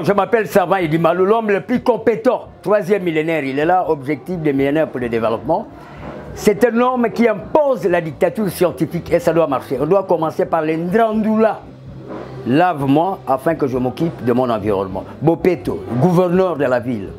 Je m'appelle Savant Idi Malou, l'homme le plus compétent, troisième millénaire. Il est là, objectif des millénaires pour le développement. C'est un homme qui impose la dictature scientifique et ça doit marcher. On doit commencer par les Ndrandoula. Lave-moi afin que je m'occupe de mon environnement. Bopeto, gouverneur de la ville.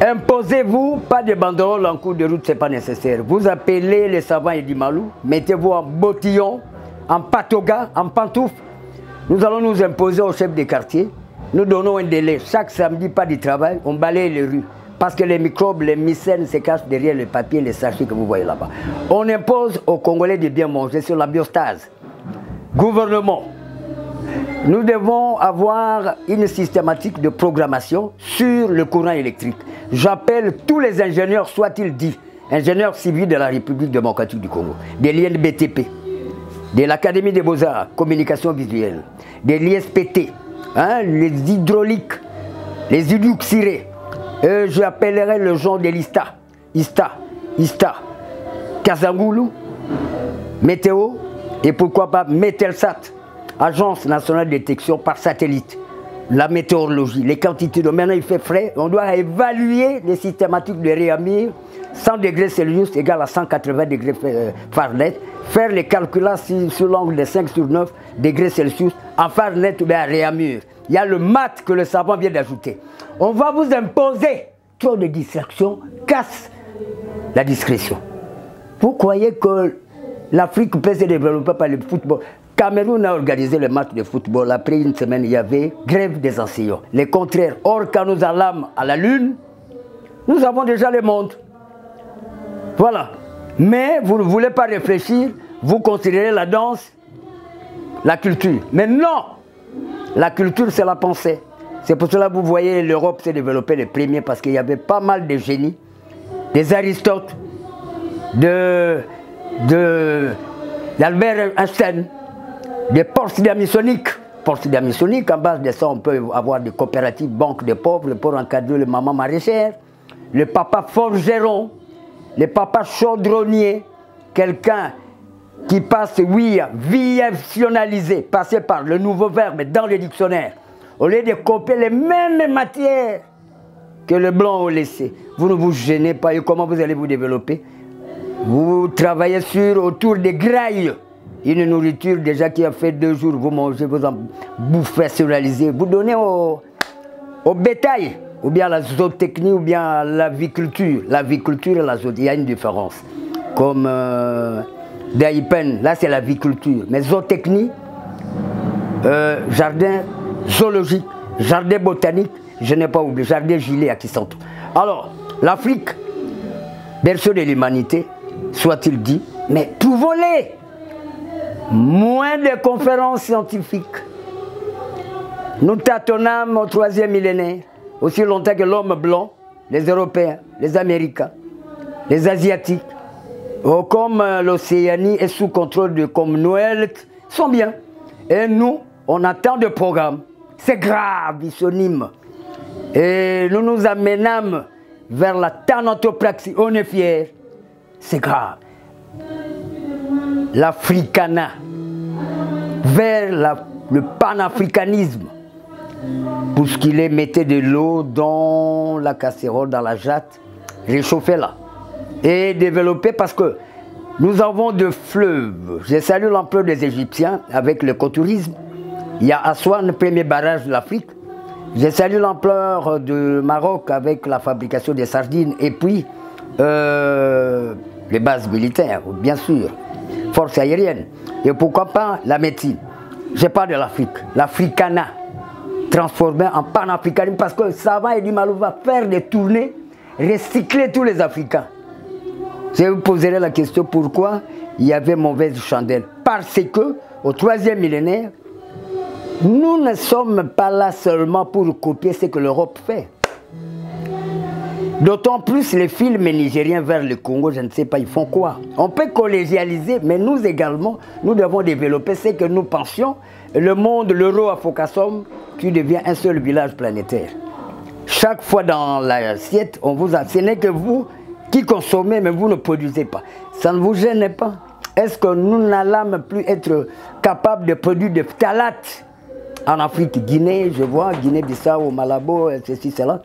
Imposez-vous, pas de banderoles en cours de route, ce n'est pas nécessaire. Vous appelez les Savants Idi Malou, mettez-vous en bottillon, en patoga, en pantoufle. Nous allons nous imposer au chef des quartiers. Nous donnons un délai. Chaque samedi, pas de travail, on balaye les rues. Parce que les microbes, les mycènes se cachent derrière les papiers, les sachets que vous voyez là-bas. On impose aux Congolais de bien manger sur la biostase. Gouvernement, nous devons avoir une systématique de programmation sur le courant électrique. J'appelle tous les ingénieurs, soit-ils dits, ingénieurs civils de la République démocratique du Congo, des liens de BTP, de l'Académie des Beaux-Arts, communication visuelle, des l'ISPT, hein, les hydrauliques, les hydroxyrés. J'appellerai le genre de l'ISTA, ISTA, Kazangoulou, Météo et pourquoi pas Mételsat, Agence nationale de détection par satellite, la météorologie, les quantités d'eau. Maintenant il fait frais, on doit évaluer les systématiques de Réamir, 100 degrés Celsius égale à 180 degrés Fahrenheit, faire les calculs sur l'angle de 5 sur 9 degrés Celsius en Fahrenheit ou bien à Réamur. Il y a le maths que le savant vient d'ajouter. On va vous imposer. Trop de distractions casse la discrétion. Vous croyez que l'Afrique peut se développer par le football? Cameroun a organisé le match de football. Après une semaine, il y avait grève des enseignants. Le contraire. Or, quand nous allons à la Lune, nous avons déjà le monde. Voilà. Mais vous ne voulez pas réfléchir. Vous considérez la danse, la culture. Mais non! La culture, c'est la pensée. C'est pour cela que vous voyez l'Europe s'est développée les premiers parce qu'il y avait pas mal de génies, des Aristote, d'Albert Einstein, des Potsdam Masoniques. Potsdam Masoniques, en base de ça, on peut avoir des coopératives, banques de pauvres pour encadrer les mamans maraîchères, le papa forgeron, le papa chaudronnier, quelqu'un qui passe, oui, viationalisé, passer par le nouveau verbe dans le dictionnaire, au lieu de copier les mêmes matières que les blancs ont laissées. Vous ne vous gênez pas et comment vous allez vous développer? Vous travaillez autour des grailles, une nourriture déjà qui a fait 2 jours, vous mangez, vous en professionnalisez, vous donnez au bétail, ou bien à la zootechnie, ou bien à l'aviculture. L'aviculture et la zootechnie, il y a une différence. Comme Daipen, là c'est l'aviculture. Mais zootechnie, jardin zoologique, jardin botanique, je n'ai pas oublié, jardin gilet à Kisanto. Alors, l'Afrique, berceau de l'humanité, soit-il dit, mais trouvons-les. Moins de conférences scientifiques. Nous tâtonnons au 3e millénaire, aussi longtemps que l'homme blanc, les Européens, les Américains, les Asiatiques, comme l'Océanie est sous contrôle de Commonwealth, sont bien. Et nous, on attend de programmes. C'est grave, isonyme. Et nous nous amenons vers la thanatopraxie. On est fiers. C'est grave. L'Africana, vers le panafricanisme. Bousculer, mettez de l'eau dans la casserole, dans la jatte, réchauffez-la. Et développer parce que nous avons de fleuves. Je salue l'emploi des Égyptiens avec le côtourisme. Il y a Aswan, le premier barrage de l'Afrique. Je salue l'ampleur du Maroc avec la fabrication des sardines et puis les bases militaires, bien sûr, forces aériennes. Et pourquoi pas la médecine. Je parle de l'Afrique, l'Africana, transformé en panafricanisme parce que Savant Idi Malou va faire des tournées, recycler tous les Africains. Je vous poserai la question pourquoi il y avait mauvaise chandelle. Parce que au 3e millénaire, nous ne sommes pas là seulement pour copier ce que l'Europe fait. D'autant plus les films nigériens vers le Congo, je ne sais pas, ils font quoi? On peut collégialiser, mais nous également, nous devons développer ce que nous pensions. Le monde, l'euro à Focassom, qui devient un seul village planétaire. Chaque fois dans l'assiette, on vous a... Ce n'est que vous qui consommez, mais vous ne produisez pas. Ça ne vous gêne pas? Est-ce que nous n'allons plus être capables de produire des phtalates En Afrique, Guinée, je vois, Guinée-Bissau, Malabo, ceci, cela.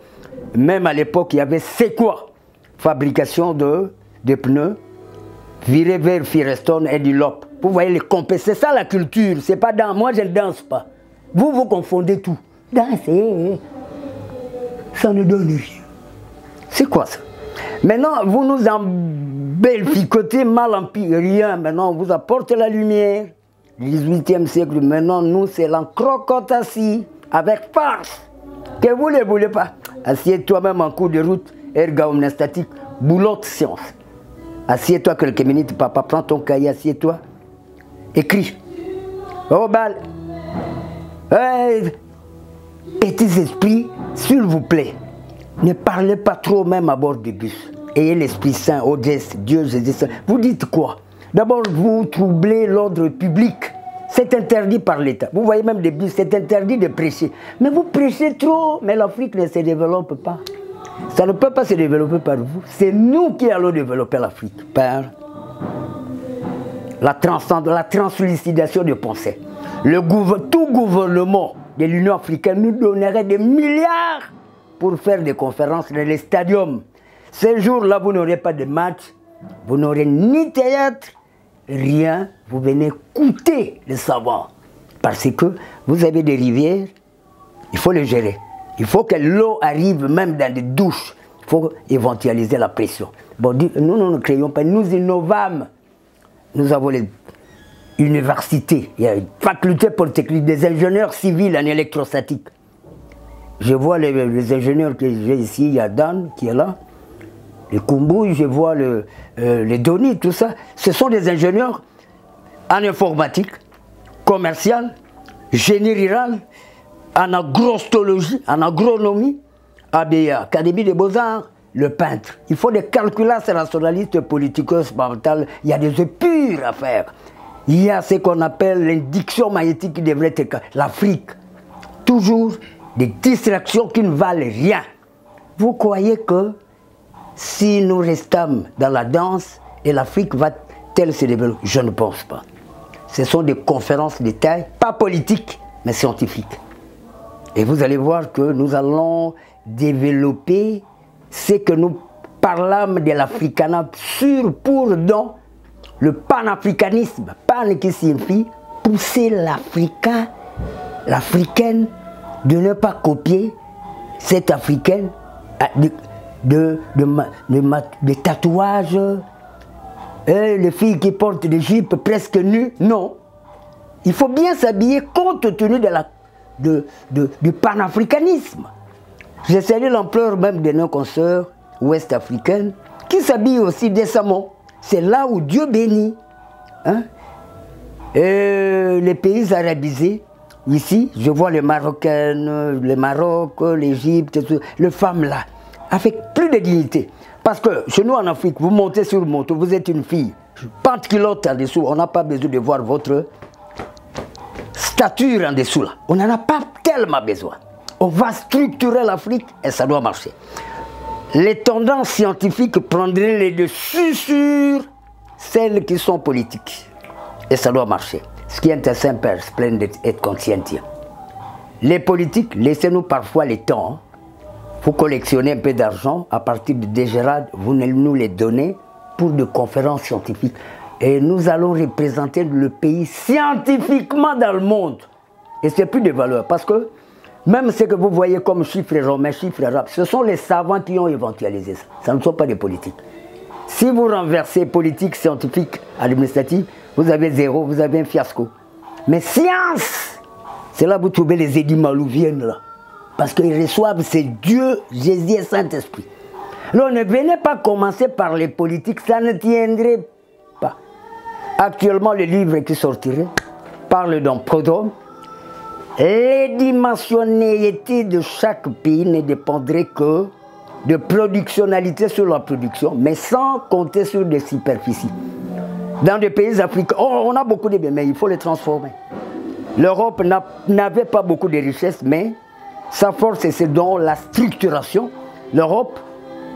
Même à l'époque, il y avait c'est quoi? Fabrication de pneus, viré vers Firestone et du Lop. Vous voyez les compétences, c'est ça la culture, c'est pas dans. Moi je ne danse pas. Vous confondez tout. Danser, ça ne donne rien. C'est quoi ça? Maintenant, vous nous embelficotez mal en pire, rien. Maintenant, on vous apporte la lumière. 18e siècle, maintenant, nous, c'est l'encrocotassie, avec force. Que vous ne voulez pas. Assieds-toi même en cours de route, erga omnes statique, boulotte science. Assieds-toi quelques minutes, papa, prends ton cahier, assieds-toi. Écris. Oh, bal. Hey, petits esprits, s'il vous plaît, ne parlez pas trop même à bord du bus. Ayez l'Esprit Saint, Odès, Dieu, Jésus. Vous dites quoi? D'abord, vous troublez l'ordre public. C'est interdit par l'État. Vous voyez même des bus, c'est interdit de prêcher. Mais vous prêchez trop, mais l'Afrique ne se développe pas. Ça ne peut pas se développer par vous. C'est nous qui allons développer l'Afrique. Par la translucidation de pensée. Tout gouvernement de l'Union africaine nous donnerait des milliards pour faire des conférences dans les stadiums. Ces jours-là, vous n'aurez pas de match, vous n'aurez ni théâtre, rien. Vous venez coûter le savoir. Parce que vous avez des rivières, il faut les gérer. Il faut que l'eau arrive même dans les douches. Il faut éventualiser la pression. Bon, nous ne créons pas, nous innovons. Nous avons les universités, il y a une faculté polytechnique, des ingénieurs civils en électrostatique. Je vois les ingénieurs que j'ai ici, il y a Dan qui est là, les Kumbouy, je vois les Doni, tout ça. Ce sont des ingénieurs en informatique, commercial, génie rural, en agrostologie, en agronomie, ABA, Académie des Beaux-Arts, le peintre. Il faut des calculs rationalistes, politico-mentales, il y a des épures à faire. Il y a ce qu'on appelle l'indiction magnétique qui devrait être l'Afrique. Toujours des distractions qui ne valent rien. Vous croyez que si nous restons dans la danse, et l'Afrique va-t-elle se développer? Je ne pense pas. Ce sont des conférences de taille, pas politiques, mais scientifiques. Et vous allez voir que nous allons développer ce que nous parlons de l'africanat sur pour dans le panafricanisme. Pan qui signifie pousser l'Africain, l'Africaine, de ne pas copier cette Africaine de tatouages, les filles qui portent des jupes presque nues. Non. Il faut bien s'habiller compte tenu du panafricanisme. J'ai salué l'ampleur même de nos consoeurs ouest-africaines qui s'habillent aussi décemment. C'est là où Dieu bénit. Hein? Et les pays arabisés, ici, je vois les Marocaines, le Maroc, l'Égypte, les femmes là, avec plus de dignité. Parce que chez nous en Afrique, vous montez sur une moto, vous êtes une fille, panteculotte en dessous, on n'a pas besoin de voir votre stature en dessous là. On n'en a pas tellement besoin. On va structurer l'Afrique et ça doit marcher. Les tendances scientifiques prendraient les dessus sur celles qui sont politiques. Et ça doit marcher. Ce qui est un Saint-Père splendide et conscient. Les politiques, laissez-nous parfois le temps. Vous collectionnez un peu d'argent, à partir de Dégérade, vous nous les donnez pour des conférences scientifiques. Et nous allons représenter le pays scientifiquement dans le monde. Et c'est plus de valeur, parce que même ce que vous voyez comme chiffres romains, chiffres arabes, ce sont les savants qui ont éventualisé ça. Ça ne sont pas des politiques. Si vous renversez politique, scientifique, administrative, vous avez zéro, vous avez un fiasco. Mais science, c'est là que vous trouvez les édimalous viennent là. Parce qu'ils reçoivent ces dieux, Jésus et Saint-Esprit. Alors ne venez pas commencer par les politiques, ça ne tiendrait pas. Actuellement, le livre qui sortirait parle d'un prodrome. Les dimensionnalités de chaque pays ne dépendraient que de productionnalité sur la production, mais sans compter sur des superficies. Dans des pays africains, on a beaucoup de biens, mais il faut les transformer. L'Europe n'avait pas beaucoup de richesses, mais sa force, c'est dans la structuration. L'Europe,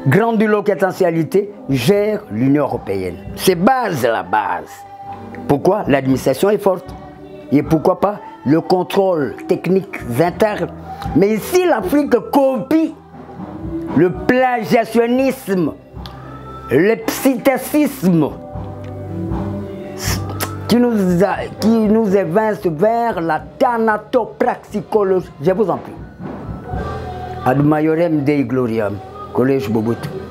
grandiloquentialité, gère l'Union européenne. C'est la base. Pourquoi? L'administration est forte. Et pourquoi pas le contrôle technique interne. Mais ici, l'Afrique copie le plagiationnisme, le psittacisme qui nous évince vers la thanatopraxicologie. Je vous en prie. Ad maiorem Dei gloriam, Collège Boboto.